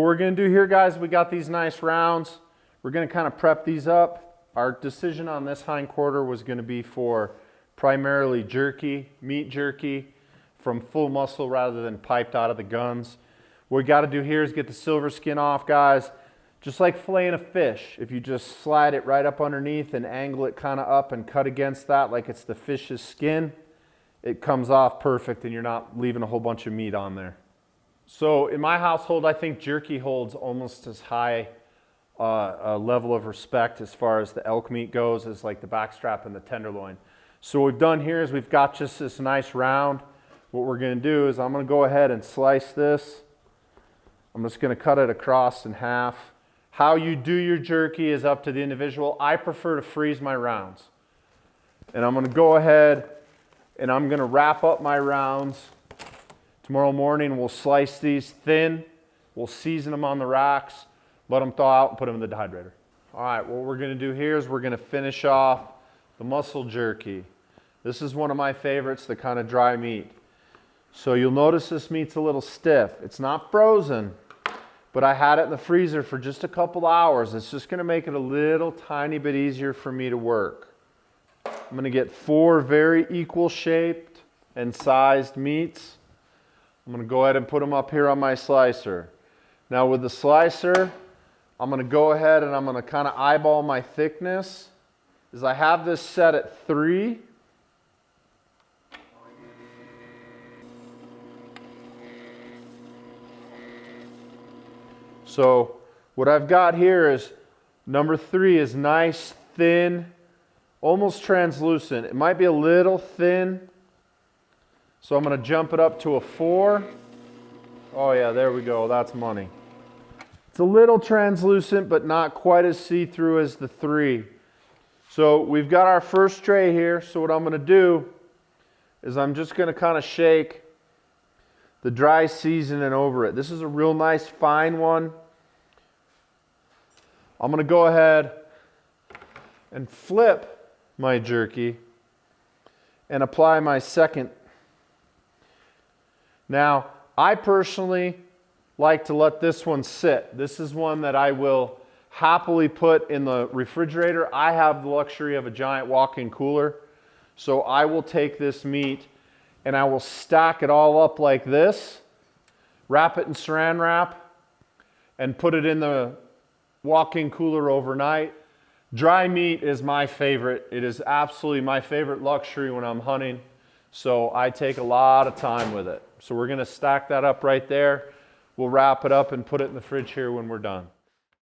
we're going to do here, guys, we got these nice rounds. We're going to kind of prep these up. Our decision on this hind quarter was going to be for primarily jerky, meat jerky, from full muscle rather than piped out of the guns. What we got to do here is get the silver skin off, guys. Just like filleting a fish, if you just slide it right up underneath and angle it kind of up and cut against that like it's the fish's skin, it comes off perfect and you're not leaving a whole bunch of meat on there. So in my household, I think jerky holds almost as high a level of respect as far as the elk meat goes as like the backstrap and the tenderloin. So what we've done here is we've got just this nice round. What we're going to do is I'm going to go ahead and slice this. I'm just going to cut it across in half. How you do your jerky is up to the individual. I prefer to freeze my rounds. And I'm going to go ahead and I'm going to wrap up my rounds. Tomorrow morning we'll slice these thin. We'll season them on the racks, let them thaw out and put them in the dehydrator. All right, what we're going to do here is we're going to finish off the muscle jerky. This is one of my favorites, the kind of dry meat. So you'll notice this meat's a little stiff. It's not frozen, but I had it in the freezer for just a couple hours. It's just going to make it a little tiny bit easier for me to work. I'm going to get 4 very equal shaped and sized meats. I'm going to go ahead and put them up here on my slicer. Now with the slicer, I'm going to go ahead and I'm going to kind of eyeball my thickness. As I have this set at 3. So what I've got here is number 3 is nice, thin, almost translucent. It might be a little thin. So I'm going to jump it up to a 4. Oh yeah, there we go. That's money. It's a little translucent, but not quite as see-through as the 3. So we've got our first tray here. So what I'm going to do is I'm just going to kind of shake the dry seasoning over it. This is a real nice fine one. I'm going to go ahead and flip my jerky and apply my second. Now, I personally like to let this one sit. This is one that I will happily put in the refrigerator. I have the luxury of a giant walk-in cooler. So I will take this meat and I will stack it all up like this, wrap it in saran wrap, and put it in the walk-in cooler overnight. Dry meat is my favorite. It is absolutely my favorite luxury when I'm hunting. So I take a lot of time with it. So we're going to stack that up right there. We'll wrap it up and put it in the fridge here when we're done.